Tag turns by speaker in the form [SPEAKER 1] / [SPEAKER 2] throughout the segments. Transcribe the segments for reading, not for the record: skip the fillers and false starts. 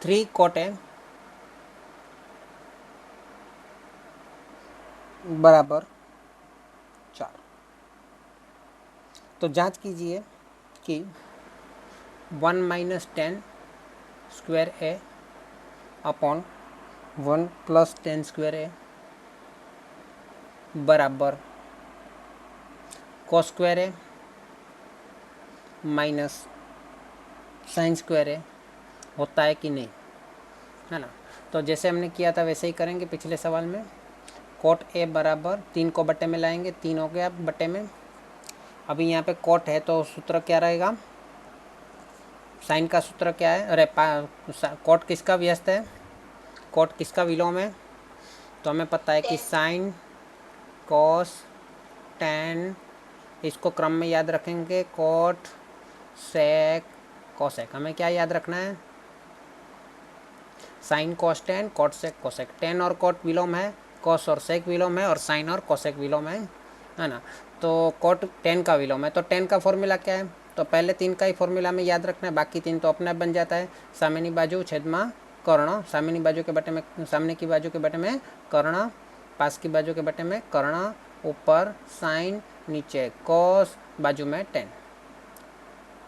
[SPEAKER 1] 3 cot A बराबर 4। तो जांच कीजिए कि 1 माइनस 10 स्क्वायर ए अपॉन 1 प्लस 10 स्क्वायर ए बराबर कॉस स्क्वायर ए माइनस साइन स्क्वायर ए होता है कि नहीं, है ना। तो जैसे हमने किया था वैसे ही करेंगे पिछले सवाल में। कोट ए बराबर 3 को बटे में लाएंगे, 3 हो गया बटे में। अभी यहाँ पे कोट है तो सूत्र क्या रहेगा, साइन का सूत्र क्या है, अरे कोट किसका व्यस्त है, कोट किसका विलोम है, तो हमें पता है कि साइन कॉस टेन, इसको क्रम में याद रखेंगे, कोट सेक कोसेक। हमें क्या याद रखना है, sine cos tan cot sec cosec. Tan और कोट विलोम है, कॉस और सेक विलोम है, और साइन और कोसेक विलोम है ना। तो कोट टेन का विलोम है, तो टेन का फॉर्मूला क्या है, तो पहले 3 का ही फॉर्मूला में याद रखना है, बाकी 3 तो अपने आप बन जाता है। सामने बाजू छेदमा कर्ण, सामने बाजू के बटे में, सामने की बाजू के बटे में कर्ण, पास की बाजू के बटे में कर्ण, ऊपर साइन, नीचे कॉस, बाजू में टेन,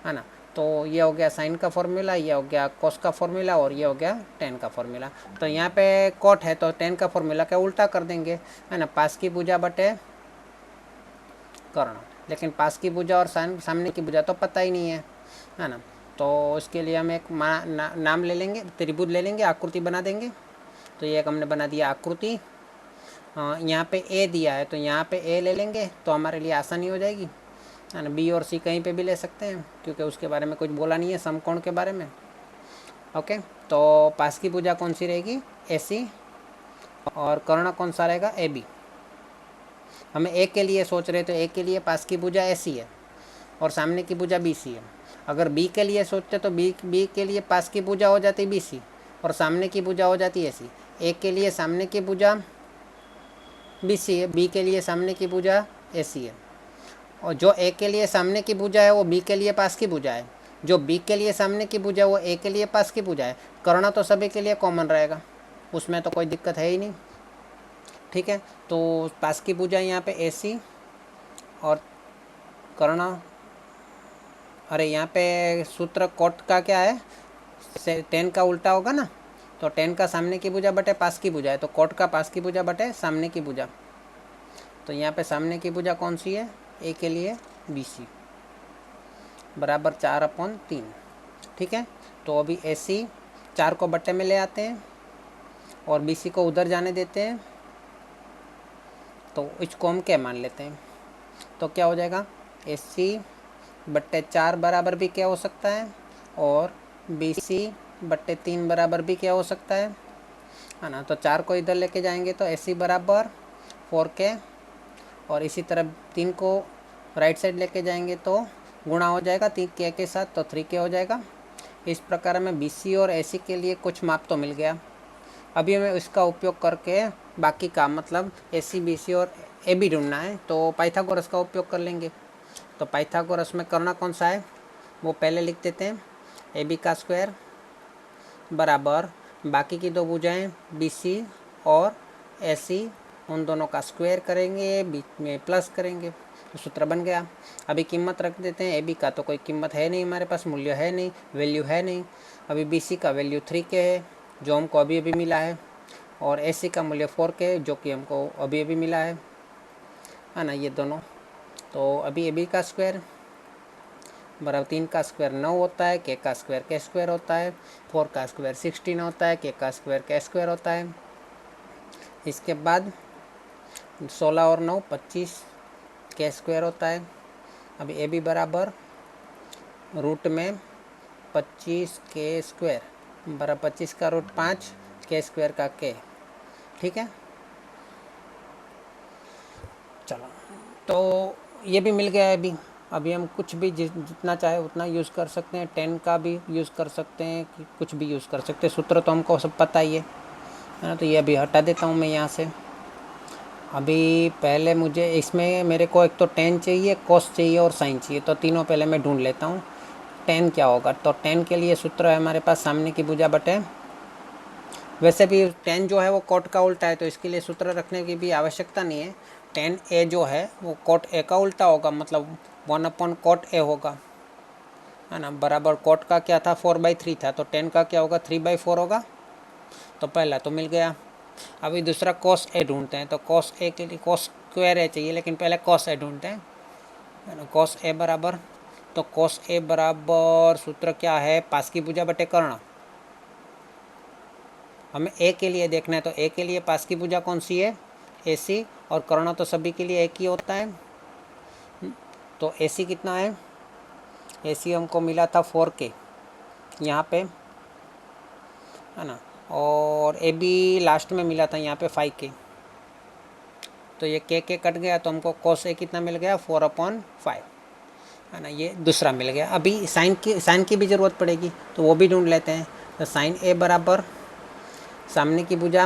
[SPEAKER 1] है ना। तो ये हो गया साइन का फॉर्मूला, ये हो गया कॉस का फॉर्मूला, और ये हो गया टेन का फॉर्मूला। तो यहाँ पे कोट है तो टेन का फॉर्मूला क्या उल्टा कर देंगे, है ना, पास की भुजा बटे कर्ण। लेकिन पास की भुजा और सामने की भुजा तो पता ही नहीं है ना। तो इसके लिए हम एक नाम ले लेंगे, त्रिभुज ले लेंगे, आकृति बना देंगे। तो ये एक हमने बना दिया आकृति। यहाँ पे ए दिया है तो यहाँ पे ए ले लेंगे तो हमारे लिए आसानी हो जाएगी, है ना। बी और सी कहीं पे भी ले सकते हैं क्योंकि उसके बारे में कुछ बोला नहीं है समकोण के बारे में। ओके, तो पास की भुजा कौन सी रहेगी, ए सी, और कर्ण कौन सा रहेगा, ए बी। हमें ए के लिए सोच रहे तो ए के लिए पास की भुजा ए सी है और सामने की भुजा बी सी है। अगर बी के लिए सोचते तो बी के लिए पास की भुजा हो जाती बी सी और सामने की भुजा हो जाती ए सी। ए के लिए सामने की भुजा बी सी है, बी के लिए सामने की भुजा ए सी है, और जो ए के लिए सामने की भुजा है वो बी के लिए पास की भुजा है, जो बी के लिए सामने की भुजा है वो ए के लिए पास की भुजा है। कर्ण तो सभी के लिए कॉमन रहेगा, उसमें तो कोई दिक्कत है ही नहीं, ठीक है। तो पास की भुजा यहाँ पे ए सी और कर्ण, अरे यहाँ पे सूत्र कोट का क्या है, 10 का उल्टा होगा ना, तो 10 का सामने की भुजा बटे पास की भुजा है, तो कोट का पास की भुजा बटे सामने की भुजा। तो यहाँ पे सामने की भुजा कौन सी है, ए के लिए बी सी बराबर 4/3, ठीक है। तो अभी ए सी 4 को बट्टे में ले आते हैं और बी सी को उधर जाने देते हैं, तो इसको हम क्या मान लेते हैं, तो क्या हो जाएगा, ए सी बट्टे 4 बराबर भी क्या हो सकता है, और बी सी बट्टे 3 बराबर भी क्या हो सकता है ना। तो 4 को इधर लेके जाएंगे तो ए सी बराबर 4K, और इसी तरह 3 को राइट साइड लेके जाएंगे तो गुणा हो जाएगा 3K के साथ, तो 3K हो जाएगा। इस प्रकार हमें बी सी और ए सी के लिए कुछ माप तो मिल गया। अभी हमें इसका उपयोग करके बाकी का मतलब ए सी बी सी और ए बी ढूंढना है, तो पाइथागोरस का उपयोग कर लेंगे। तो पाइथागोरस में करना कौन सा है वो पहले लिख देते हैं, ए बी का स्क्वायर बराबर बाकी की दो भुजाएं बी सी और ए सी, उन दोनों का स्क्वायर करेंगे, बीच में प्लस करेंगे, तो सूत्र बन गया। अभी कीमत रख देते हैं, ए बी का तो कोई कीमत है नहीं, हमारे पास मूल्य है नहीं, वैल्यू है नहीं। अभी बी सी का वैल्यू 3K है जो हमको अभी अभी मिला है, और ए सी का मूल्य 4K है जो कि हमको अभी अभी मिला है ना, ये दोनों। तो अभी ए बी का स्क्वायर बराबर 3 का स्क्वायर 9 होता है, के का स्क्वायर के स्क्वायर होता है, 4 का स्क्वायर 16 होता है, के का स्क्वायर के स्क्वायर होता है। इसके बाद 16 और 9 25 के स्क्वायर होता है। अब ए बी बराबर रूट में 25 के स्क्वायर बराबर 25 का रूट 5 के स्क्वायर का के, ठीक है। चलो, तो ये भी मिल गया है। अभी हम कुछ भी जितना चाहे उतना यूज़ कर सकते हैं, 10 का भी यूज़ कर सकते हैं, कुछ भी यूज़ कर सकते हैं, सूत्र तो हमको सब पता ही है ना। तो ये अभी हटा देता हूँ मैं यहाँ से। अभी पहले मुझे इसमें मेरे को एक तो टेन चाहिए, कॉस चाहिए और साइन चाहिए, तो तीनों पहले मैं ढूंढ लेता हूँ। टेन क्या होगा, तो टेन के लिए सूत्र है हमारे पास सामने की भुजा बटे वैसे भी tan जो है वो cot का उल्टा है, तो इसके लिए सूत्र रखने की भी आवश्यकता नहीं है। tan a जो है वो cot a का उल्टा होगा, मतलब 1/cot a होगा, है ना, बराबर cot का क्या था 4/3 था, तो tan का क्या होगा 3/4 होगा। तो पहला तो मिल गया। अभी दूसरा cos a ढूंढते हैं, तो cos a के लिए cos स्क्वायर a चाहिए, लेकिन पहले cos a ढूंढते हैं, है ना। cos a बराबर, तो cos a बराबर सूत्र क्या है, पास की भुजा बटे कर्ण। हमें a के लिए देखना है, तो a के लिए पास की भुजा कौन सी है, AC, और कर्ण तो सभी के लिए एक ही होता है। तो AC कितना है, AC हमको मिला था 4K यहाँ पे, है ना, और AB लास्ट में मिला था यहाँ पे 5K। तो ये K कट गया, तो हमको cos a कितना मिल गया 4/5, है ना, ये दूसरा मिल गया। अभी साइन की भी ज़रूरत पड़ेगी, तो वो भी ढूंढ लेते हैं। तो साइन a बराबर सामने की भुजा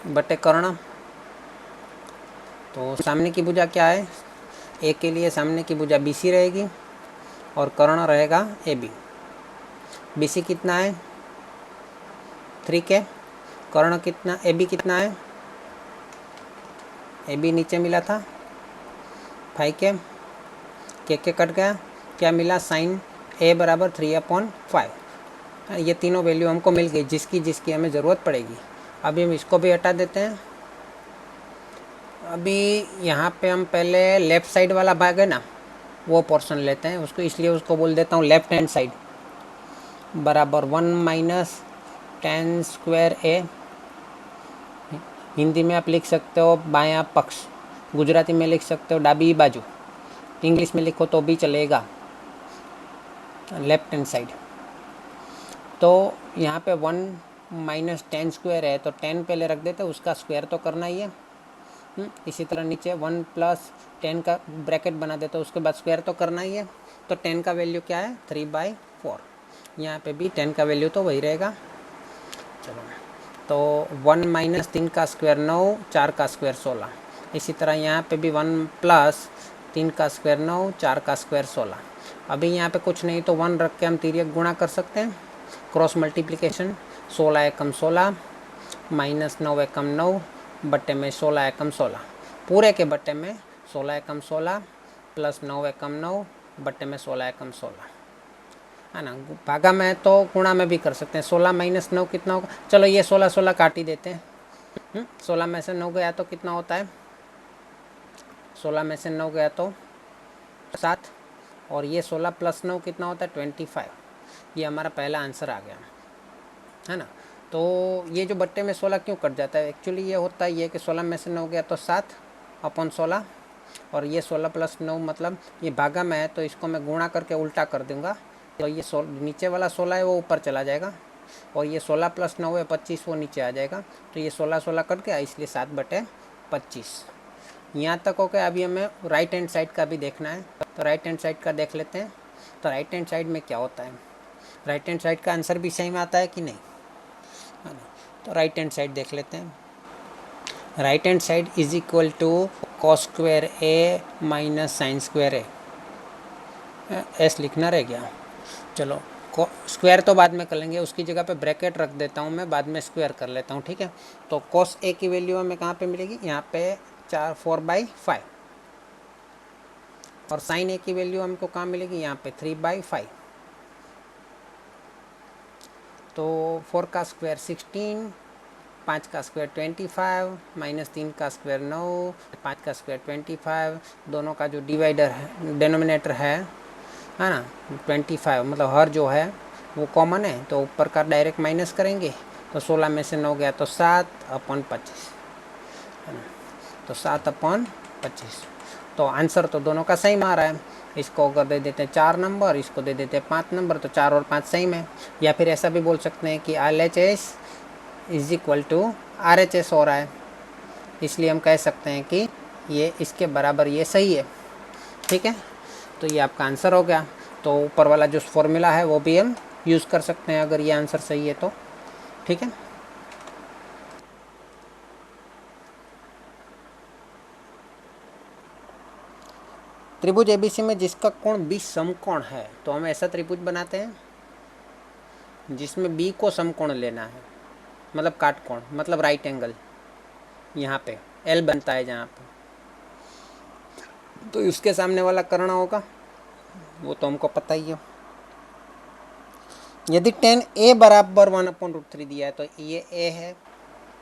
[SPEAKER 1] बटे कर्ण। तो सामने की भुजा क्या है, a के लिए सामने की भुजा BC रहेगी और कर्ण रहेगा AB। BC कितना है 3K, कर्ण कितना, AB कितना है, AB नीचे मिला था 5K, K कट गया, क्या मिला साइन a बराबर 3/5। ये तीनों वैल्यू हमको मिल गई, जिसकी हमें ज़रूरत पड़ेगी। अभी हम इसको भी हटा देते हैं। अभी यहाँ पे हम पहले लेफ़्ट साइड वाला भाग है ना, वो पोर्शन लेते हैं, उसको इसलिए उसको बोल देता हूँ लेफ़्ट हैंड साइड, बराबर 1 - tan स्क्वायर a। हिंदी में आप लिख सकते हो बायां पक्ष, गुजराती में लिख सकते हो डाबी बाजू, इंग्लिश में लिखो तो भी चलेगा, लेफ्ट हैंड साइड। तो यहाँ पे 1 - tan स्क्वायर है, तो 10 पहले रख देते, उसका स्क्वायर तो करना ही है। इसी तरह नीचे 1 + tan का ब्रैकेट बना देते, उसके बाद स्क्वायर तो करना ही है। तो 10 का वैल्यू क्या है 3/4। यहाँ पे भी 10 का वैल्यू तो वही रहेगा। चलो, तो 1 - 3 का स्क्वायर 9, 4 का स्क्वायर 16। इसी तरह यहाँ पे भी 1 + 3 का स्क्वायर 9, 4 का स्क्वायर 16। अभी यहाँ पे कुछ नहीं, तो 1 रख के हम तिर्यक गुणा कर सकते हैं, क्रॉस मल्टीप्लिकेशन। 16 एकम 16 - 9 एकम 9 बट्टे में 16 एकम 16, पूरे के बट्टे में 16 एकम 16 + 9 एकम 9 बट्टे में 16 एकम 16, है ना। भागा में तो गुणा में भी कर सकते हैं। 16 - 9 कितना होगा, चलो ये 16 काट ही देते हैं। 16 में से 9 गया तो कितना होता है, 16 में से 9 गया तो 7, और ये 16 + 9 कितना होता है 25। ये हमारा पहला आंसर आ गया, है ना। तो ये जो बट्टे में 16 क्यों कट जाता है, एक्चुअली ये होता है ये कि 16 में से 9 गया तो 7/16, और ये 16 + 9 मतलब ये भागा में है, तो इसको मैं गुणा करके उल्टा कर दूंगा, तो ये नीचे वाला 16 है वो ऊपर चला जाएगा, और ये 16 + 9 है 25, वो नीचे आ जाएगा। तो ये 16 कट गया, इसलिए 7/25। यहाँ तक हो गया। अभी हमें राइट हैंड साइड का भी देखना है, तो राइट हैंड साइड का देख लेते हैं। तो राइट हैंड साइड में क्या होता है, राइट हैंड साइड का आंसर भी सही में आता है कि नहीं, है ना। तो राइट हैंड साइड देख लेते हैं। Right hand side is equal to cos square a - sin square a। S लिखना रह गया, चलो स्क्वायर तो बाद में कर लेंगे, उसकी जगह पे ब्रैकेट रख देता हूँ मैं, बाद में स्क्वायर कर लेता हूँ, ठीक है। तो cos a की वैल्यू हमें कहाँ पे मिलेगी, यहाँ पे 4/5, और sin a की वैल्यू हमको कहाँ मिलेगी, यहाँ पे 3/5। तो 4 का स्क्वायर 16, 5 का स्क्वायर 25, -3 का स्क्वायर 9, 5 का स्क्वायर 25, दोनों का जो डिवाइडर है डेनोमिनेटर है ना 25, मतलब हर जो है वो कॉमन है, तो ऊपर का डायरेक्ट माइनस करेंगे, तो 16 में से 9 गया तो 7/25, है ना। तो 7/25, तो आंसर तो दोनों का सेम आ रहा है। इसको अगर दे देते हैं 4 नंबर, इसको दे देते हैं 5 नंबर, तो 4 और 5 सेम है। या फिर ऐसा भी बोल सकते हैं कि LHS is equal to RHS हो रहा है, इसलिए हम कह सकते हैं कि ये इसके बराबर ये सही है, ठीक है। तो ये आपका आंसर हो गया। तो ऊपर वाला जो फॉर्मूला है वो भी हम यूज़ कर सकते हैं अगर ये आंसर सही है तो, ठीक है। त्रिभुज ABC में जिसका कोण B समकोण है, तो हम ऐसा त्रिभुज बनाते हैं जिसमें B को समकोण लेना है, मतलब काटकोण, मतलब राइट एंगल, यहाँ पे एल बनता है जहाँ पे, तो उसके सामने वाला कर्ण होगा, वो तो हमको पता ही है। यदि tan a बराबर 1/√3 दिया है तो ये a है,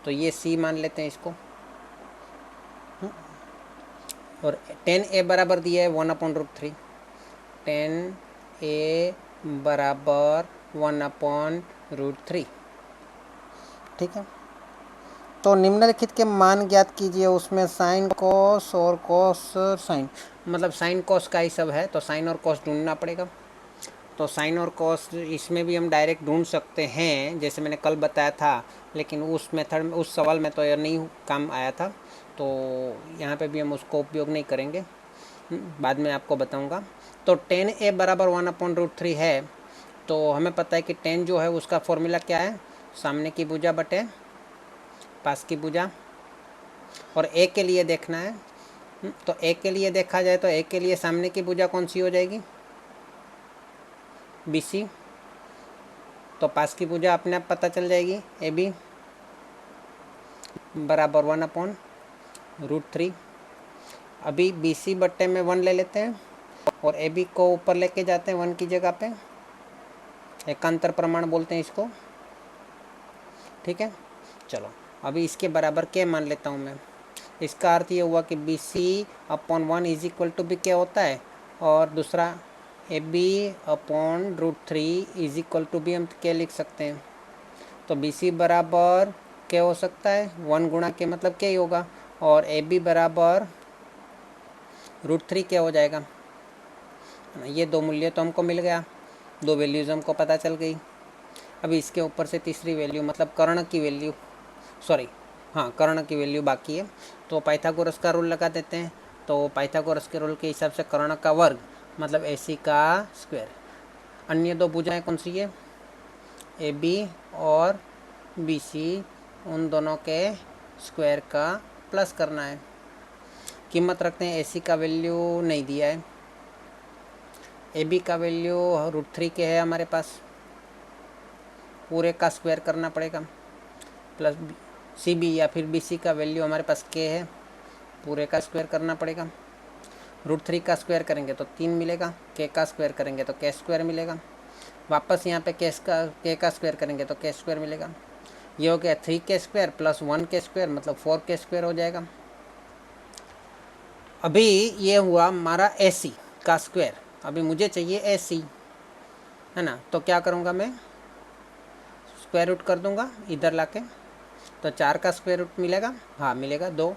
[SPEAKER 1] तो ये c मान लेते हैं इसको, और tan a बराबर दिया है 1/√3, tan a बराबर 1/√3, ठीक है। तो निम्नलिखित के मान ज्ञात कीजिए, उसमें साइन कॉस और कॉस साइन, मतलब साइन कॉस का ही सब है, तो साइन और कॉस ढूंढना पड़ेगा। तो साइन और कॉस इसमें भी हम डायरेक्ट ढूंढ सकते हैं, जैसे मैंने कल बताया था, लेकिन उस मेथड में, उस सवाल में तो यह नहीं काम आया था, तो यहाँ पे भी हम उसको उपयोग नहीं करेंगे, बाद में आपको बताऊँगा। तो tan a बराबर 1/√3 है, तो हमें पता है कि tan जो है उसका फॉर्मूला क्या है, सामने की भुजा बटे पास की भुजा, और a के लिए देखना है, तो a के लिए देखा जाए तो a के लिए सामने की भुजा कौन सी हो जाएगी, BC, तो पास की भुजा अपने आप पता चल जाएगी, AB बराबर 1/√3। अभी BC बट्टे में 1 ले लेते हैं और AB को ऊपर लेके जाते हैं 1 की जगह पे, एकांतर प्रमाण बोलते हैं इसको, ठीक है। चलो अभी इसके बराबर क्या मान लेता हूँ मैं, इसका अर्थ ये हुआ कि BC/1 इज इक्वल टू भी क्या होता है, और दूसरा AB/√3 इज इक्वल टू भी हम क्या लिख सकते हैं, तो BC बराबर क्या हो सकता है, 1 गुणा के मतलब क्या ही होगा, और AB बराबर √3 क्या हो जाएगा, ये दो मूल्य तो हमको मिल गया, दो वैल्यूज़ हमको पता चल गई। अभी इसके ऊपर से तीसरी वैल्यू, मतलब कर्ण की वैल्यू, सॉरी हाँ कर्ण की वैल्यू बाकी है, तो पाइथागोरस का रूल लगा देते हैं। तो पाइथागोरस के रूल के हिसाब से कर्ण का वर्ग मतलब AC का स्क्वायर, अन्य दो भुजाएं कौन सी है, AB और BC, उन दोनों के स्क्वायर का प्लस करना है। कीमत रखते हैं, AC का वैल्यू नहीं दिया है, AB का वैल्यू √3 के है हमारे पास, पूरे का स्क्वायर करना पड़ेगा, प्लस CB या फिर BC का वैल्यू हमारे पास K है, पूरे का स्क्वायर करना पड़ेगा। √3 का स्क्वायर करेंगे तो 3 मिलेगा, K का स्क्वायर करेंगे तो K स्क्वायर मिलेगा, वापस यहाँ पे K का स्क्वायर करेंगे तो K स्क्वायर मिलेगा। ये हो गया 3K square plus 1K square, मतलब 4K स्क्वायर हो जाएगा। अभी ये हुआ हमारा AC का स्क्वायर, अभी मुझे चाहिए AC, है ना, तो क्या करूँगा मैं, स्क्वायर रूट कर दूँगा इधर लाके, तो 4 का स्क्वायर रूट मिलेगा, हाँ मिलेगा 2,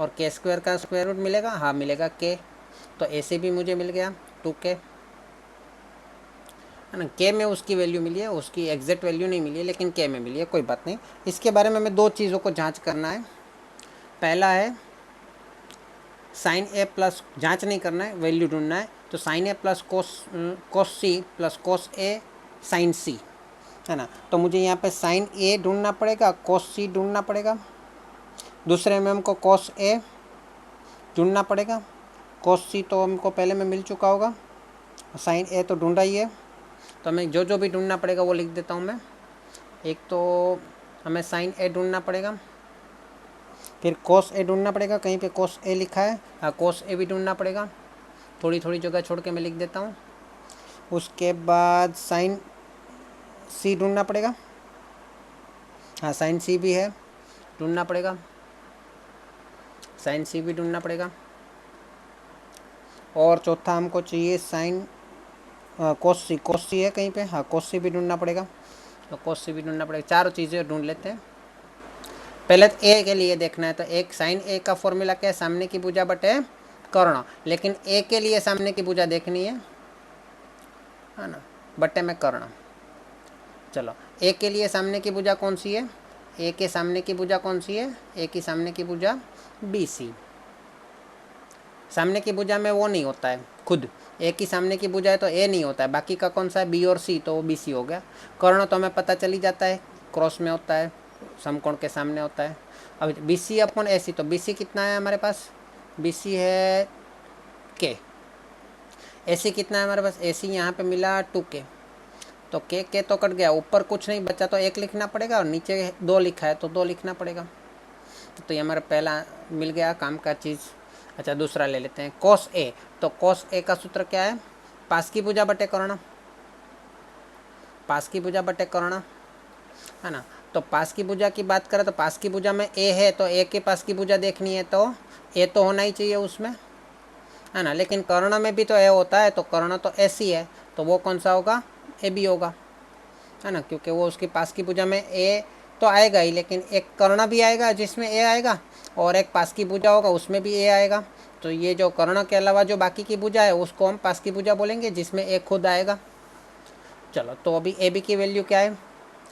[SPEAKER 1] और K स्क्वायर का स्क्वायर रूट मिलेगा, हाँ मिलेगा K, तो AC भी मुझे मिल गया 2K, है ना। K में उसकी वैल्यू मिली है, उसकी एग्जैक्ट वैल्यू नहीं मिली है लेकिन K में मिली है, कोई बात नहीं। इसके बारे में हमें दो चीज़ों को जांच करना है, पहला है साइन A प्लस, जांच नहीं करना है, वैल्यू ढूंढना है, तो sine A plus cos C plus cos A sine C, है ना। तो मुझे यहाँ पे साइन A ढूंढना पड़ेगा, कोस C ढूंढना पड़ेगा, दूसरे में हमको कोस A ढूंढना पड़ेगा, कोस C तो हमको पहले में मिल चुका होगा, साइन A तो ढूंढा ही है, तो मैं जो जो भी ढूंढना पड़ेगा वो लिख देता हूँ मैं। एक तो हमें साइन A ढूंढना पड़ेगा, फिर कोस A ढूंढना पड़ेगा, कहीं पे कोस A लिखा है, हाँ कोस A भी ढूंढना पड़ेगा, थोड़ी थोड़ी जगह छोड़ के मैं लिख देता हूँ। उसके बाद साइन C ढूंढना पड़ेगा, हाँ साइन C भी है, ढूंढना पड़ेगा, साइन C भी ढूंढना पड़ेगा, और चौथा हमको चाहिए साइन कोस C है कहीं पे, हाँ कोस C भी ढूंढना पड़ेगा, तो कोस C भी ढूंढना पड़ेगा, चारों चीज़ें ढूंढ लेते हैं। पहले तो A के लिए देखना है, तो एक साइन A का फॉर्मूला क्या है, सामने की भुजा बटे कर्ण, लेकिन A के लिए सामने की भुजा देखनी है ना, बटे में कर्ण। चलो A के लिए सामने की भुजा कौन सी है, A के सामने की भुजा कौन सी है, A की सामने की भुजा BC, सामने की भुजा में वो नहीं होता है खुद, A की सामने की भुजा है तो A नहीं होता है, बाकी का कौन सा है B और C, तो वो BC हो गया। कर्ण तो हमें पता चल ही जाता है, क्रॉस में होता है, समकोण के सामने होता है। अब BC/AC, तो BC कितना है हमारे पास, BC है K, AC कितना है हमारे पास, AC यहाँ पे मिला 2K, तो के तो कट गया, ऊपर कुछ नहीं बचा तो 1 लिखना पड़ेगा, और नीचे 2 लिखा है तो 2 लिखना पड़ेगा। तो ये हमारा पहला मिल गया काम का चीज़। अच्छा, दूसरा ले लेते हैं, cos A। तो cos A का सूत्र क्या है? पास की भुजा बटे कर्ण, पास की भुजा बटे कर्ण, है ना। तो पास की भुजा की बात करें तो पास की भुजा में A है, तो A के पास की भुजा देखनी है तो A तो होना ही चाहिए उसमें, है ना। लेकिन कर्ण में भी तो A होता है, तो कर्ण तो ऐसी है, तो वो कौन सा होगा? AB होगा, है ना, क्योंकि वो उसकी पास की भुजा में A तो आएगा ही, लेकिन एक कर्ण भी आएगा जिसमें A आएगा, और एक पास की भुजा होगा उसमें भी A आएगा। तो ये जो कर्ण के अलावा जो बाकी की भुजा है उसको हम पास की भुजा बोलेंगे, जिसमें A खुद आएगा। चलो, तो अभी AB की वैल्यू क्या है?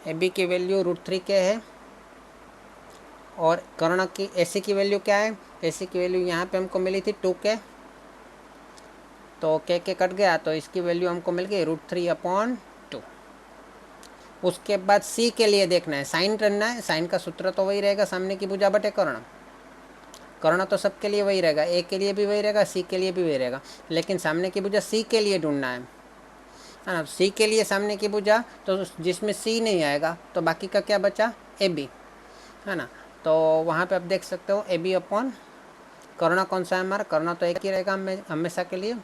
[SPEAKER 1] AB की वैल्यू √3k है, और कर्ण की AC की वैल्यू क्या है? AC की वैल्यू यहाँ पे हमको मिली थी 2k, तो k कट गया, तो इसकी वैल्यू हमको मिल गई √3/2। उसके बाद C के लिए देखना है, साइन करना है। साइन का सूत्र तो वही रहेगा, सामने की भुजा बटे कर्ण। कर्ण तो सबके लिए वही रहेगा, A के लिए भी वही रहेगा, C के लिए भी वही रहेगा, लेकिन सामने की भुजा C के लिए ढूंढना है ना। C के लिए सामने की भुजा, तो जिसमें C नहीं आएगा तो बाकी का क्या बचा? AB, है ना। तो वहाँ पे आप देख सकते हो AB अपॉन कर्ण कौन सा है हमारा? कर्ण तो एक ही रहेगा हमेशा के लिए।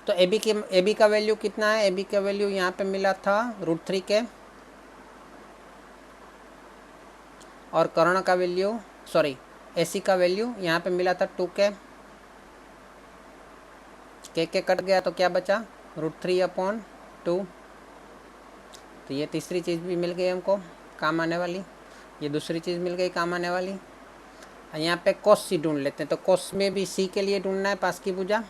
[SPEAKER 1] तो AB का वैल्यू कितना है? AB का वैल्यू यहाँ पे मिला था √3k, और कर्ण का वैल्यू, सॉरी, AC का वैल्यू यहाँ पे मिला था 2k। k कट गया तो क्या बचा? √3/2। तो ये तीसरी चीज़ भी मिल गई हमको काम आने वाली, ये दूसरी चीज़ मिल गई काम आने वाली। यहाँ पे cos C ढूंढ लेते हैं, तो cos में भी C के लिए ढूंढना है पास की भुजा,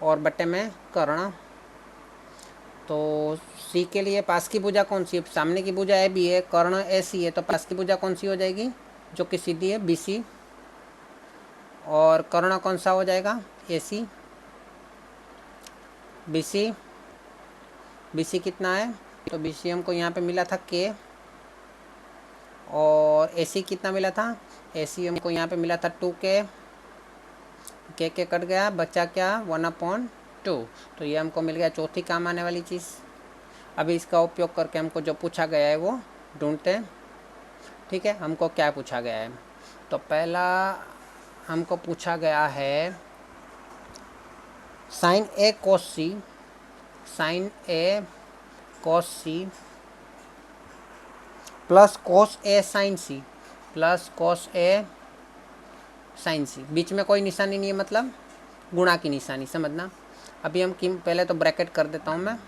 [SPEAKER 1] और बटे में कर्ण। तो C के लिए पास की भुजा कौन सी है? सामने की भुजा AB है, कर्ण AC है, तो पास की भुजा कौन सी हो जाएगी? जो कि सीधी है, BC, और कर्ण कौन सा हो जाएगा? AC। BC कितना है? तो BC हमको यहाँ पे मिला था k, और AC कितना मिला था? AC हमको यहाँ पे मिला था 2k। k कट गया, बचा क्या? 1/2। तो ये हमको मिल गया चौथी काम आने वाली चीज़। अभी इसका उपयोग करके हमको जो पूछा गया है वो ढूंढते हैं। ठीक है, हमको क्या पूछा गया है? तो पहला हमको पूछा गया है sin A cos C, sin A cos C plus cos A sin C plus cos A sin C। बीच में कोई निशानी नहीं है, मतलब गुणा की निशानी, समझना। अभी हम पहले तो ब्रैकेट कर देता हूँ मैं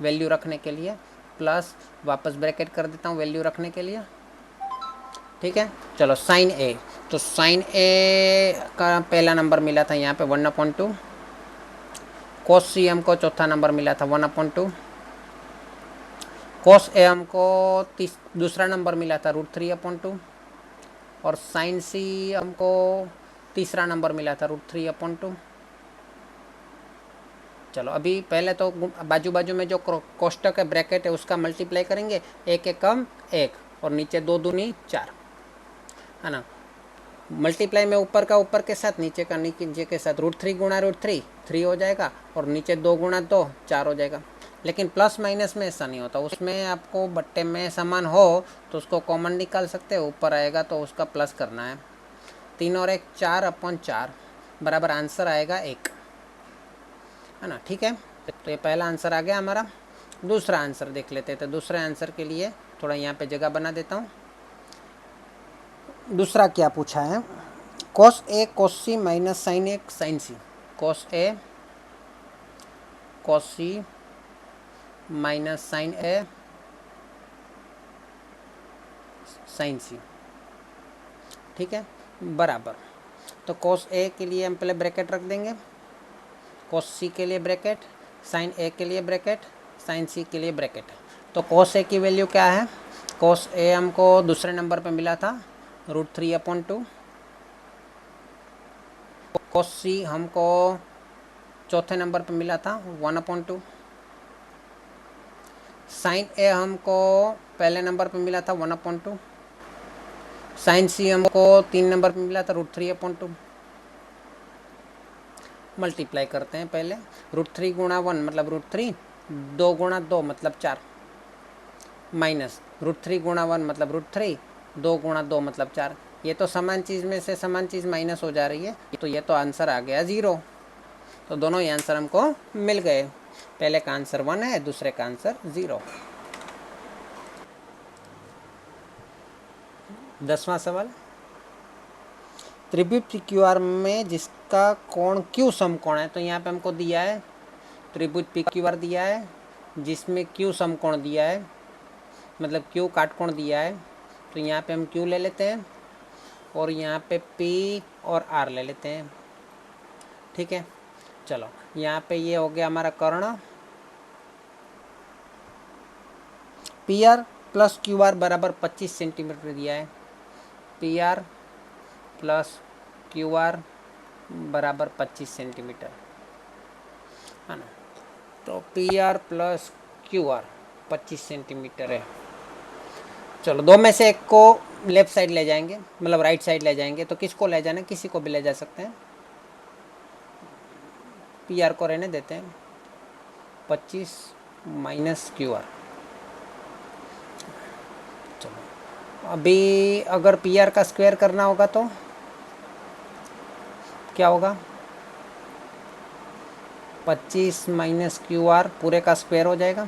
[SPEAKER 1] वैल्यू रखने के लिए, प्लस वापस ब्रैकेट कर देता हूँ वैल्यू रखने के लिए। ठीक है, चलो साइन A। तो साइन A का पहला नंबर मिला था यहाँ पे 1/2, cos C हमको चौथा नंबर मिला था 1/2, cos A हमको दूसरा नंबर मिला था √3/2, और साइन C हमको तीसरा नंबर मिला था √3/2। चलो, अभी पहले तो बाजू बाजू में जो कोष्टक है, ब्रैकेट है, उसका मल्टीप्लाई करेंगे, 1 कम 1, और नीचे 2 दूनी 4, है ना। मल्टीप्लाई में ऊपर का ऊपर के साथ, नीचे का नीचे के साथ, √3 गुणा √3 3 हो जाएगा, और नीचे 2 गुणा 2 4 हो जाएगा। लेकिन प्लस माइनस में ऐसा नहीं होता, उसमें आपको बट्टे में समान हो तो उसको कॉमन निकाल सकते हो, ऊपर आएगा तो उसका प्लस करना है। 3 और 1 4/4 बराबर आंसर आएगा 1, है ना। ठीक है, तो ये पहला आंसर आ गया हमारा। दूसरा आंसर देख लेते हैं। तो दूसरे आंसर के लिए थोड़ा यहाँ पे जगह बना देता हूँ। दूसरा क्या पूछा है? cos A cos C minus sine A sine C। cos A cos C minus sine A sine C। ठीक है, बराबर। तो cos A के लिए हम पहले ब्रैकेट रख देंगे, cos C के लिए ब्रैकेट, साइन A के लिए ब्रैकेट, साइन C के लिए ब्रैकेट। तो cos A की वैल्यू क्या है? cos A हमको दूसरे नंबर पे मिला था √3/2, cos C हमको चौथे नंबर पे मिला था 1/2, साइन A हमको पहले नंबर पे मिला था 1/2, साइन C हमको 3 नंबर पे मिला था √3/2। मल्टीप्लाई करते हैं पहले। √3 गुणा 1 मतलब √3, 2 गुणा 2 मतलब 4, माइनस √3 गुणा 1 मतलब √3, 2 गुणा 2 मतलब 4। ये तो समान चीज़ में से समान चीज़ माइनस हो जा रही है, तो ये तो आंसर आ गया 0। तो दोनों ही आंसर हमको मिल गए। पहले का आंसर 1 है, दूसरे का आंसर 0। 10वां सवाल, त्रिभुज PQR में जिसका कोण Q समकोण है। तो यहाँ पे हमको दिया है त्रिभुज PQR दिया है जिसमें Q समकोण दिया है, मतलब Q काटकोण दिया है। तो यहाँ पे हम Q ले लेते हैं और यहाँ पे P और R ले लेते हैं। ठीक है, चलो यहाँ पे ये हो गया हमारा कर्ण। PR प्लस QR बराबर 25 सेंटीमीटर दिया है। PR प्लस QR बराबर 25 सेंटीमीटर है ना। तो PR प्लस QR 25 सेंटीमीटर है। चलो दो में से एक को लेफ्ट साइड ले जाएंगे, मतलब राइट साइड ले जाएंगे। तो किसको ले जाना, किसी को भी ले जा सकते हैं। PR को रहने देते हैं, 25 माइनस QR। चलो अभी अगर PR का स्क्वायर करना होगा तो क्या होगा, 25 माइनस QR पूरे का स्क्वायर हो जाएगा।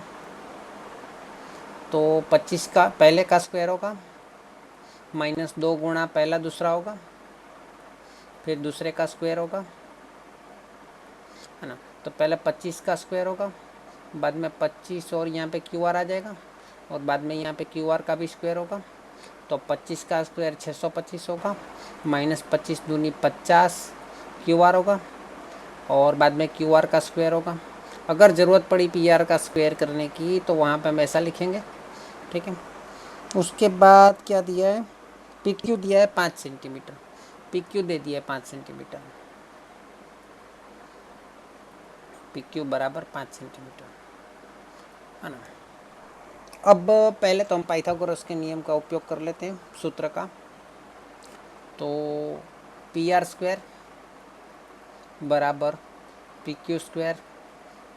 [SPEAKER 1] तो 25 का पहले का स्क्वायर होगा, माइनस 2 गुणा पहला दूसरा होगा, फिर दूसरे का स्क्वायर होगा, है ना। तो पहले 25 का स्क्वायर होगा, बाद में 25 और यहाँ पे QR आ जाएगा, और बाद में यहाँ पे QR का भी स्क्वायर होगा। तो 25 का स्क्वायर 625 होगा, माइनस 25 दूनी 50 QR होगा, और बाद में QR का स्क्वायर होगा। अगर ज़रूरत पड़ी PR का स्क्वायर करने की तो वहाँ पे हम ऐसा लिखेंगे। ठीक है, उसके बाद क्या दिया है, PQ दिया है 5 सेंटीमीटर, PQ दे दिया है 5 सेंटीमीटर, PQ बराबर 5 सेंटीमीटर, है ना। अब पहले तो हम पाइथागोरस के नियम का उपयोग कर लेते हैं, सूत्र का। तो PR स्क्वायर बराबर PQ square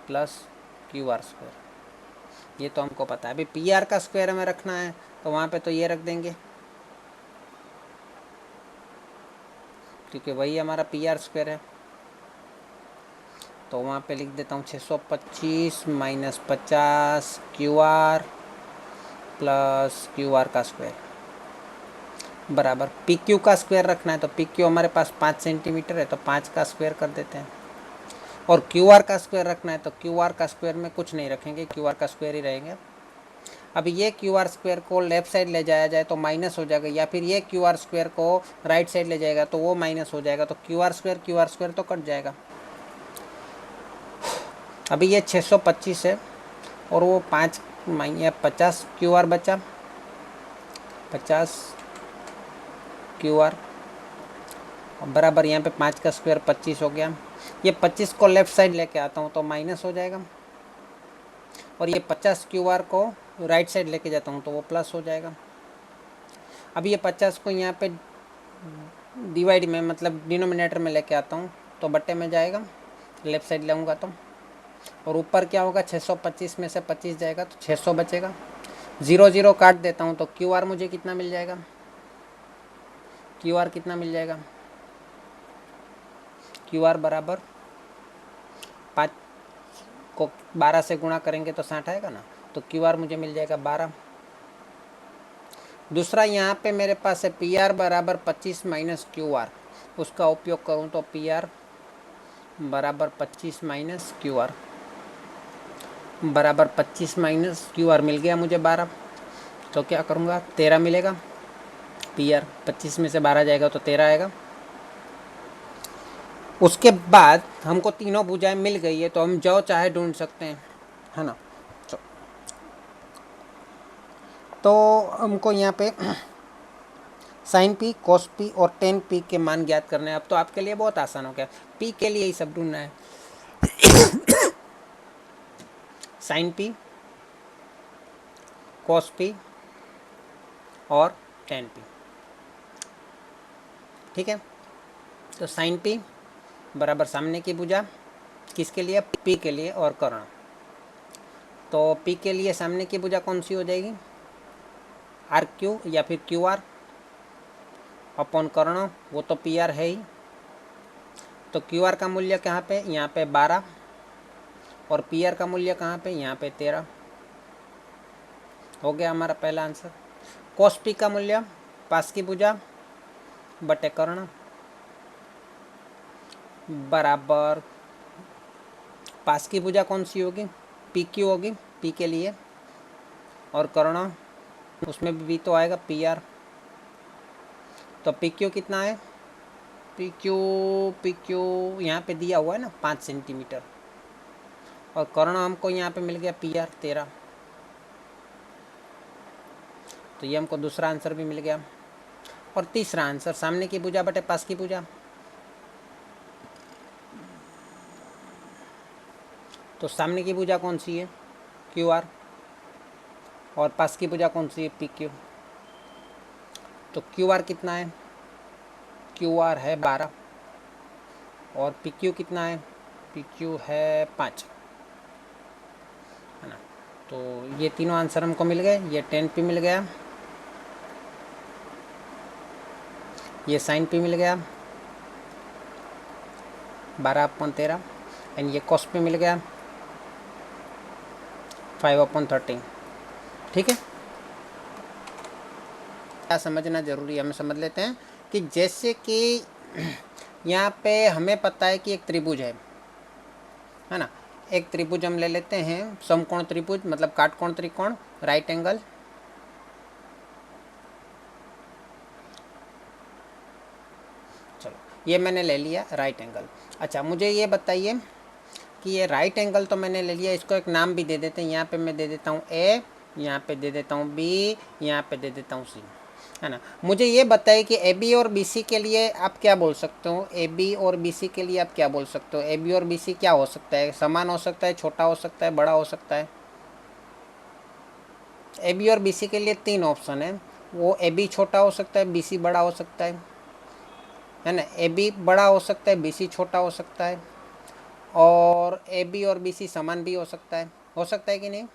[SPEAKER 1] plus QR square, ये तो हमको पता है। अभी PR का स्क्वायर हमें रखना है, तो वहाँ पे तो ये रख देंगे, क्योंकि वही हमारा PR स्क्वायर है। तो वहाँ पे लिख देता हूँ 625 माइनस 50 QR प्लस QR का स्क्वायर बराबर PQ का स्क्वायर रखना है। तो PQ हमारे पास 5 सेंटीमीटर है, तो 5 का स्क्वायर कर देते हैं। और QR का स्क्वायर रखना है, तो QR का स्क्वायर में कुछ नहीं रखेंगे, QR का स्क्वायर ही रहेंगे। अब ये QR स्क्वायर को लेफ्ट साइड ले जाया जाए तो माइनस हो जाएगा, या फिर ये QR स्क्वायर को राइट साइड ले जाएगा तो वो माइनस हो जाएगा। तो QR स्क्वायर तो कट जाएगा। अभी ये 625 है और वो 5 50 QR बचा, 50 QR बराबर यहाँ पे 5 का स्क्वायर 25 हो गया। ये 25 को लेफ़्ट साइड लेके आता हूँ तो माइनस हो जाएगा, और ये 50 QR को राइट साइड लेके जाता हूँ तो वो प्लस हो जाएगा। अब ये 50 को यहाँ पे डिवाइड में, मतलब डिनोमिनेटर में लेके आता हूँ तो बट्टे में जाएगा, लेफ़्ट साइड लेऊँगा तो। और ऊपर क्या होगा, 625 में से 25 जाएगा तो 600 बचेगा। 0 0 काट देता हूँ तो QR मुझे कितना मिल जाएगा, QR कितना मिल जाएगा, QR बराबर 5 को 12 से गुणा करेंगे तो 60 आएगा ना। तो QR मुझे मिल जाएगा 12। दूसरा यहाँ पे मेरे पास है PR बराबर 25 माइनस QR, उसका उपयोग करूँ तो PR बराबर 25 माइनस QR बराबर 25 माइनस QR मिल गया मुझे 12। तो क्या करूँगा, 13 मिलेगा। PR 25 में से 12 जाएगा तो 13 आएगा। उसके बाद हमको तीनों भुजाएं मिल गई है, तो हम जो चाहे ढूंढ सकते हैं, है ना। तो हमको यहाँ पे साइन P, कॉस P और टेन P के मान ज्ञात करने हैं। अब तो आपके लिए बहुत आसान हो गया, P के लिए ही सब ढूंढना है। साइन P, कॉस P और टेन P। ठीक है, तो साइन P बराबर सामने की भुजा किसके लिए, पी के लिए और कर्ण। तो पी के लिए सामने की भुजा कौन सी हो जाएगी, आर क्यू या फिर क्यू आर अपॉन कर्ण, वो तो पी आर है ही। तो क्यू आर का मूल्य कहाँ पे, यहाँ पे 12 और पी आर का मूल्य कहाँ पे, यहाँ पे 13। हो गया हमारा पहला आंसर। कॉस पी का मूल्य पास की भुजा बटे कर्ण बराबर पास की भुजा कौन सी होगी, पी क्यू होगी, पी के लिए, और कर्ण उसमें भी तो आएगा पी आर। तो पी क्यू कितना है, पी क्यू यहाँ पे दिया हुआ है ना 5 सेंटीमीटर, और कर्ण हमको यहाँ पे मिल गया पी आर 13। तो ये हमको दूसरा आंसर भी मिल गया। और तीसरा आंसर सामने की भुजा बटे पास की भुजा। तो सामने की भुजा कौन सी है, क्यू आर, और पास की भुजा कौन सी है, पी क्यू। तो क्यू आर कितना है, क्यू आर है 12 और पी क्यू कितना है, पी क्यू है 5, है ना। तो ये तीनों आंसर हमको मिल गए। ये 10 पी मिल गया, ये साइन पी मिल गया 12/13, एंड ये कॉस पे मिल गया 5/13। ठीक है, क्या समझना ज़रूरी है, हमें समझ लेते हैं कि जैसे कि यहाँ पे हमें पता है कि एक त्रिभुज है ना। एक त्रिभुज हम ले लेते हैं, समकोण त्रिभुज मतलब काटकोण त्रिकोण, राइट एंगल। चलो ये मैंने ले लिया राइट एंगल। अच्छा मुझे ये बताइए कि ये राइट एंगल तो मैंने ले लिया, इसको एक नाम भी दे देते हैं। यहाँ पे मैं दे देता हूँ ए, यहाँ पे दे देता हूँ बी, यहाँ पे दे देता हूँ सी, है ना। मुझे ये बताइए कि ए बी और बी सी के लिए आप क्या बोल सकते हो, ए बी और बी सी के लिए आप क्या बोल सकते हो। ए बी और बी सी क्या हो सकता है, समान हो सकता है, छोटा हो सकता है, बड़ा हो सकता है। ए बी और बी सी के लिए 3 ऑप्शन है, वो ए बी छोटा हो सकता है, बी सी बड़ा हो सकता है ना। ए बी बड़ा हो सकता है, बी सी छोटा हो सकता है, और ए बी और बी सी समान भी हो सकता है कि नहीं।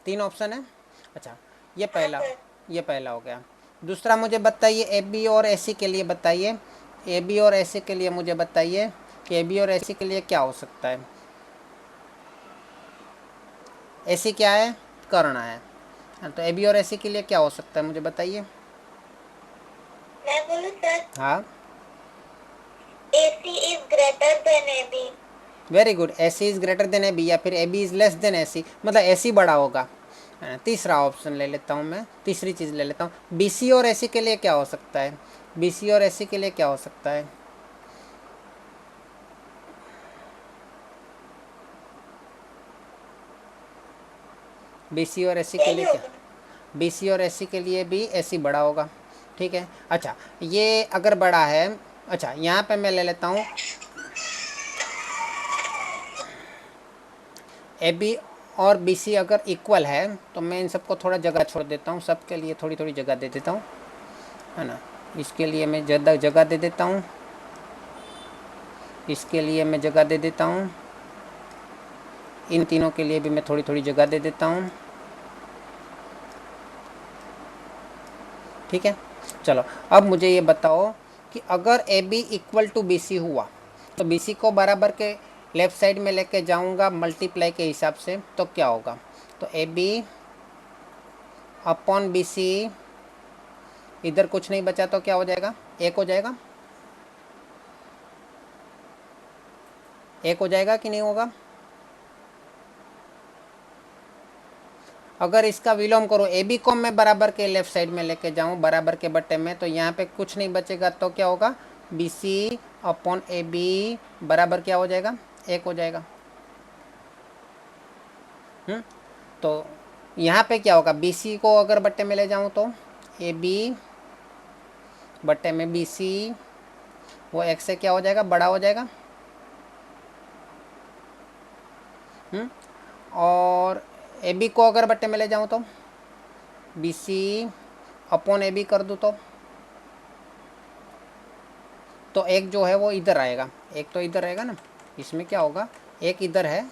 [SPEAKER 1] 3 ऑप्शन है। अच्छा ये पहला हो गया। दूसरा मुझे बताइए ए बी और ए सी के लिए बताइए, ए बी और ए सी के लिए मुझे बताइए कि ए बी और ए सी के लिए क्या हो सकता है। ए सी क्या है, कर्ण है। तो ए बी और ए सी के लिए क्या हो सकता है, मुझे बताइए।
[SPEAKER 2] मैं बोलूं सर,
[SPEAKER 1] हाँ
[SPEAKER 2] AC is greater than AB।
[SPEAKER 1] Very good, A C is greater than A B, या फिर A B is less than A C, मतलब ए सी बड़ा होगा, है ना। तीसरा ऑप्शन ले लेता हूँ मैं, तीसरी चीज़ ले लेता हूँ। बी सी और ए सी के लिए क्या हो सकता है, बी सी और ए सी के लिए क्या हो सकता है। बी सी और ए सी के
[SPEAKER 2] यही
[SPEAKER 1] लिए क्या,
[SPEAKER 2] होगा।
[SPEAKER 1] बी सी और ए सी के लिए भी ए सी बड़ा होगा, ठीक है। अच्छा ये अगर बड़ा है, अच्छा यहाँ पे मैं ले लेता हूँ ए बी और बी सी अगर इक्वल है, तो मैं इन सबको थोड़ा जगह छोड़ देता हूँ, सबके लिए थोड़ी थोड़ी जगह दे देता हूँ, है ना। इसके लिए मैं ज़्यादा जगह दे देता हूँ, इसके लिए मैं जगह दे देता हूँ, इन तीनों के लिए भी मैं थोड़ी थोड़ी जगह दे देता हूँ, ठीक है। चलो अब मुझे ये बताओ कि अगर A B equal to B C हुआ, तो बी सी को बराबर के लेफ़्ट साइड में लेके जाऊंगा मल्टीप्लाई के हिसाब से, तो क्या होगा। तो A B upon B C, इधर कुछ नहीं बचा तो क्या हो जाएगा, एक हो जाएगा, एक हो जाएगा कि नहीं होगा। अगर इसका विलोम करो, ए बी को मैं बराबर के लेफ्ट साइड में लेके जाऊँ बराबर के बट्टे में, तो यहाँ पे कुछ नहीं बचेगा, तो क्या होगा, B C upon A B बराबर क्या हो जाएगा, एक हो जाएगा। तो यहाँ पे क्या होगा, बी सी को अगर बट्टे में ले जाऊँ तो ए बी बट्टे में बी सी, वो एक से क्या हो जाएगा, बड़ा हो जाएगा। और ए बी को अगर बट्टे में ले जाऊँ तो B C upon A B कर दूँ तो तो एक जो है वो इधर आएगा, एक तो इधर रहेगा ना, इसमें क्या होगा, एक इधर है,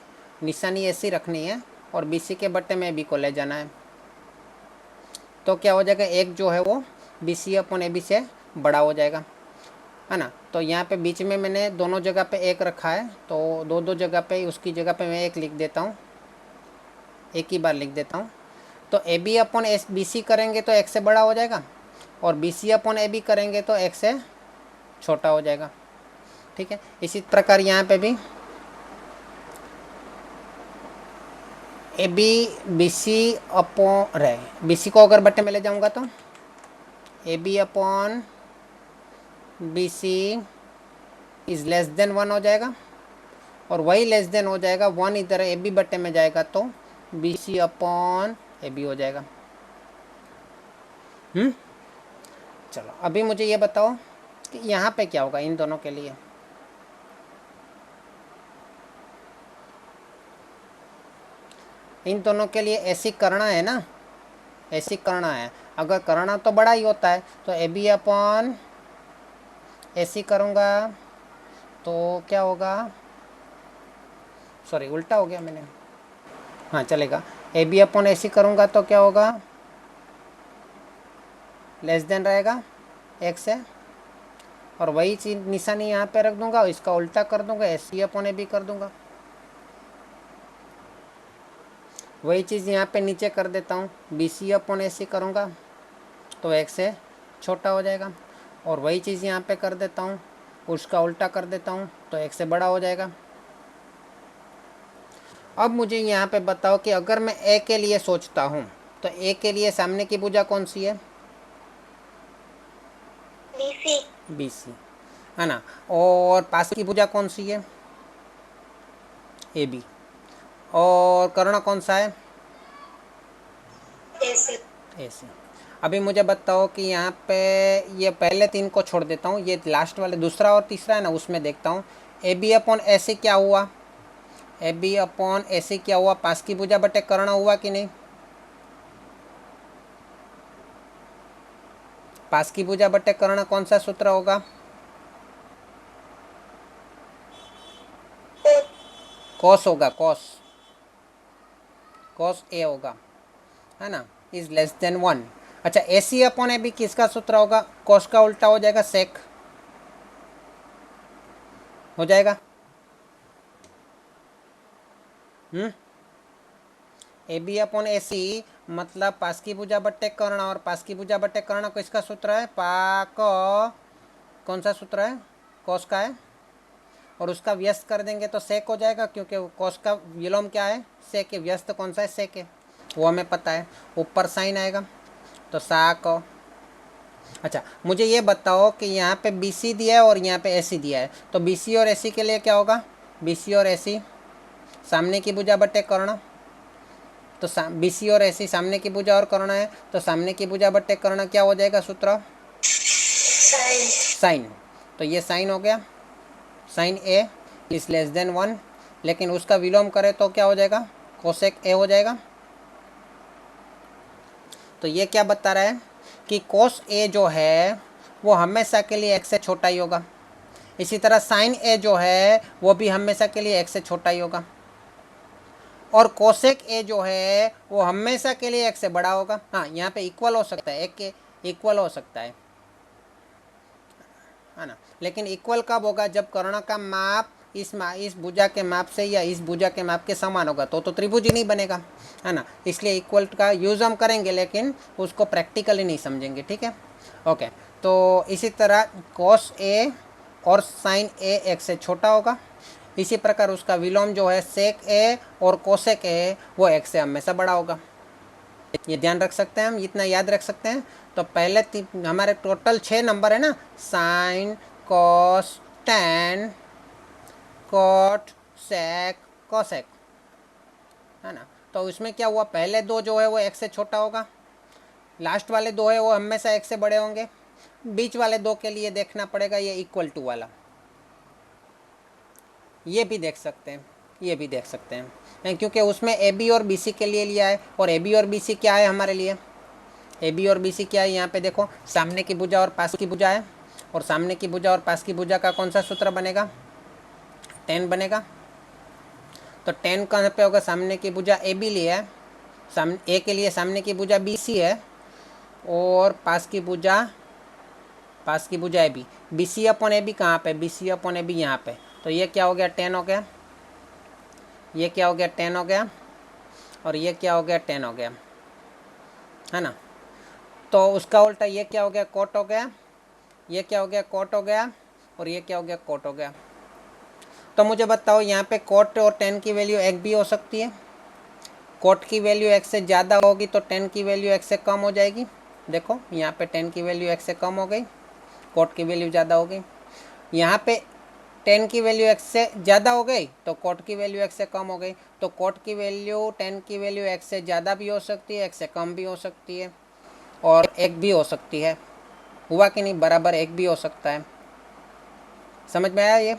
[SPEAKER 1] निशानी ऐसी रखनी है और BC के बट्टे में AB को ले जाना है। तो क्या हो जाएगा, एक जो है वो BC अपॉन AB से बड़ा हो जाएगा, है ना। तो यहाँ पे बीच में मैंने दोनों जगह पे एक रखा है, तो दो दो जगह पे उसकी जगह पे मैं एक लिख देता हूँ, एक ही बार लिख देता हूँ। तो AB अपॉन BC करेंगे तो एक से बड़ा हो जाएगा, और BC अपॉन AB करेंगे तो एक से छोटा हो जाएगा, ठीक है। इसी प्रकार यहाँ पे भी AB BC अपॉन रहे, BC को अगर बट्टे में ले जाऊँगा तो AB upon BC is less than 1 हो जाएगा, और वही लेस देन हो जाएगा 1 इधर AB बट्टे में जाएगा तो BC अपॉन AB हो जाएगा। चलो अभी मुझे ये बताओ कि यहाँ पे क्या होगा इन दोनों के लिए। इन दोनों के लिए ऐसी करना है ना, ऐसी करना है। अगर करना तो बड़ा ही होता है, तो AB अपॉन ऐसी करूँगा तो क्या होगा, सॉरी उल्टा हो गया मैंने, हाँ चलेगा। AB अपॉन ऐसी करूँगा तो क्या होगा, लेस देन रहेगा एक से, और वही चीज़ निशानी यहाँ पे रख दूंगा, इसका उल्टा कर दूंगा, AC अपॉन AB कर दूंगा। वही चीज़ यहाँ पे नीचे कर देता हूँ, BC अपॉन AC करूँगा तो एक से छोटा हो जाएगा, और वही चीज़ यहाँ पे कर देता हूँ, उसका उल्टा कर देता हूँ तो एक से बड़ा हो जाएगा। अब मुझे यहाँ पे बताओ कि अगर मैं A के लिए सोचता हूँ तो A के लिए सामने की भुजा कौन सी है,
[SPEAKER 2] BC
[SPEAKER 1] BC, है ना। और पास की भुजा कौन सी है, AB, और कर्ण कौन सा है,
[SPEAKER 2] AC
[SPEAKER 1] AC। अभी मुझे बताओ कि यहाँ पे ये पहले तीन को छोड़ देता हूँ, ये लास्ट वाले दूसरा और तीसरा है ना, उसमें देखता हूँ AB अपॉन AC क्या हुआ, AB अपॉन AC क्या हुआ, पास की भुजा बटे कर्ण हुआ कि नहीं, पास की भुजा बटे कर्ण कौन सा सूत्र होगा, कॉस होगा, कॉस, कॉस A होगा, है ना, इज लेस देन 1। अच्छा AC अपॉन AB किसका सूत्र होगा, कॉस का उल्टा हो जाएगा, सेक हो जाएगा। AB अपॉन AC मतलब पास की भुजा बट्टे कर्ण, और पास की भुजा बट्टे कर्ण को इसका सूत्र है पाक, कौन सा सूत्र है, कॉस का है, और उसका व्यस्त कर देंगे तो सेक हो जाएगा, क्योंकि कॉस का विलोम क्या है, सेक है, व्यस्त कौन सा है, सेक है, वो हमें पता है। ऊपर साइन आएगा तो साक। अच्छा मुझे ये बताओ कि यहाँ पे BC दिया है और यहाँ पे AC दिया है, तो BC और AC के लिए क्या होगा, BC और AC सामने की भुजा बट्टे कर्ण, तो BC और AC सामने की भुजा और कर्ण है, तो सामने की भुजा बट्टे कर्ण क्या हो जाएगा सूत्र, साइन। तो ये साइन हो गया, sine A is less than 1, लेकिन उसका विलोम करें तो क्या हो जाएगा, कोसेक A हो जाएगा। तो ये क्या बता रहा है कि कोस A जो है वो हमेशा के लिए x से छोटा ही होगा, इसी तरह साइन A जो है वो भी हमेशा के लिए x से छोटा ही होगा, और कोसेक A जो है वो हमेशा के लिए x से बड़ा होगा। हाँ यहाँ पे इक्वल हो सकता है, एक के इक्वल हो सकता है ना, लेकिन इक्वल कब होगा, जब कर्ण का माप इस भुजा के माप से या इस भुजा के माप के समान होगा, तो त्रिभुज ही नहीं बनेगा, है ना। इसलिए इक्वल का यूज़ हम करेंगे लेकिन उसको प्रैक्टिकली नहीं समझेंगे, ठीक है। ओके, तो इसी तरह कॉस A और साइन A एक से छोटा होगा, इसी प्रकार उसका विलोम जो है सेक A और कोसेक A वो एक से हमेशा बड़ा होगा। ये ध्यान रख सकते हैं हम, इतना याद रख सकते हैं। तो पहले हमारे टोटल 6 नंबर है ना, साइन, कॉस, टैन, कॉट, सेक, कोसेक, है ना। तो उसमें क्या हुआ, पहले दो जो है वो एक से छोटा होगा, लास्ट वाले दो है वो हमेशा एक से बड़े होंगे, बीच वाले दो के लिए देखना पड़ेगा ये इक्वल टू वाला, ये भी देख सकते हैं, ये भी देख सकते हैं, क्योंकि उसमें AB और BC के लिए लिया है, और AB और BC क्या है हमारे लिए, AB और BC क्या है, यहाँ पे देखो सामने की भुजा और पास की भुजा है, और सामने की भुजा और पास की भुजा का कौन सा सूत्र बनेगा, tan बनेगा। तो tan कहाँ पे होगा, सामने की भुजा ए बी लिया है, सामने ए के लिए सामने की भुजा बी सी है और पास की भुजा A B, B C upon A B कहाँ पे, B C upon A B यहाँ पे। तो ये क्या हो गया, tan हो गया, ये क्या हो गया, tan हो गया, और ये क्या हो गया, tan हो गया, है ना। तो उसका उल्टा ये क्या हो गया, cot हो गया, ये क्या हो गया, cot हो गया, और ये क्या हो गया, cot हो गया। तो मुझे बताओ यहाँ पे cot और tan की वैल्यू एक भी हो सकती है। cot की वैल्यू x से ज़्यादा होगी तो tan की वैल्यू x से कम हो जाएगी। देखो यहाँ पे tan की वैल्यू x से कम हो गई, cot की वैल्यू ज़्यादा हो गई। यहाँ पे tan की वैल्यू x से ज़्यादा हो गई तो cot की वैल्यू x से कम हो गई। तो cot की वैल्यू tan की वैल्यू x से ज़्यादा भी हो सकती है, x से कम भी हो सकती है, और एक भी हो सकती है। हुआ कि नहीं, बराबर एक भी हो सकता है। समझ में आया ये?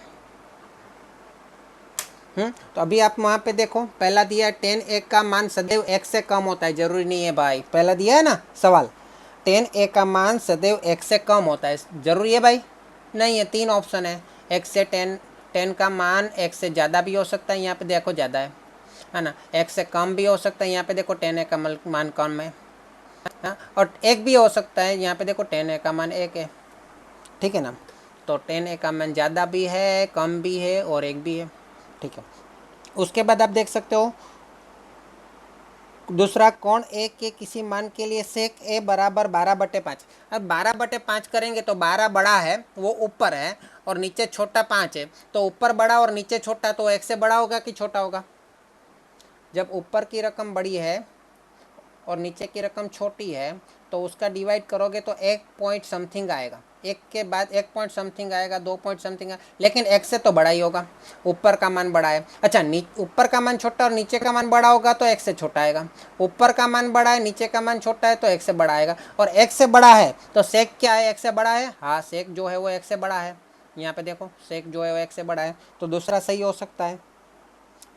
[SPEAKER 1] तो अभी आप वहाँ पे देखो, पहला दिया है tan a का मान सदैव x से कम होता है। जरूरी नहीं है भाई, पहला दिया है ना सवाल, tan a का मान सदैव x से कम होता है, जरूरी है भाई? नहीं है, 3 ऑप्शन है। x से tan का मान x से ज़्यादा भी हो सकता है, यहाँ पे देखो ज़्यादा है ना। x से कम भी हो सकता है, यहाँ पे देखो tan a का मान कम है, हाँ। और एक भी हो सकता है, यहाँ पे देखो tan a का मान 1 है, ठीक है ना। तो tan a का मान ज़्यादा भी है, कम भी है, और एक भी है, ठीक है। उसके बाद आप देख सकते हो दूसरा, कोण ए के किसी मान के लिए सेक ए बराबर 12/5। अब 12/5 करेंगे तो 12 बड़ा है, वो ऊपर है, और नीचे छोटा 5 है। तो ऊपर बड़ा और नीचे छोटा, तो एक से बड़ा होगा कि छोटा होगा? जब ऊपर की रकम बड़ी है और नीचे की रकम छोटी है तो उसका डिवाइड करोगे तो 1 पॉइंट समथिंग आएगा, एक के बाद 1 पॉइंट समथिंग आएगा, 2 पॉइंट समथिंग आएगा, लेकिन x से तो बड़ा ही होगा, ऊपर का मान बड़ा है। अच्छा, ऊपर का मान छोटा और नीचे का मान बड़ा होगा तो x से छोटा आएगा। ऊपर का मान बड़ा है, नीचे का मान छोटा है, तो x से बड़ा आएगा। और x से बड़ा है तो सेक क्या है, x से बड़ा है, हाँ सेक जो है वो x से बड़ा है। यहाँ पे देखो सेक जो है वो x से बड़ा है, तो दूसरा सही हो सकता है।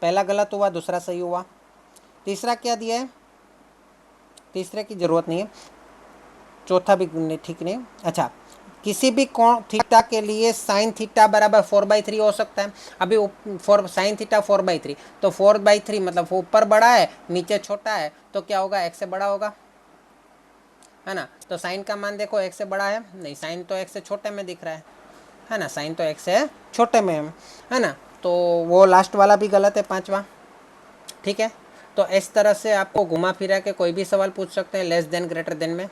[SPEAKER 1] पहला गलत हुआ, दूसरा सही हुआ। तीसरा क्या दिया है, तीसरे की ज़रूरत नहीं है, चौथा भी ठीक नहीं। अच्छा, किसी भी कोण थीटा के लिए साइन थीटा बराबर 4/3 हो सकता है। अभी साइन थीटा 4/3, तो 4/3 मतलब वो ऊपर बड़ा है, नीचे छोटा है, तो क्या होगा, x से बड़ा होगा, है ना। तो साइन का मान देखो x से बड़ा है, नहीं साइन तो x से छोटे में दिख रहा है ना, साइन तो x से छोटे में है ना। तो वो लास्ट वाला भी गलत है, 5वां, ठीक है। तो इस तरह से आपको घुमा फिरा के कोई भी सवाल पूछ सकते हैं लेस देन ग्रेटर देन में।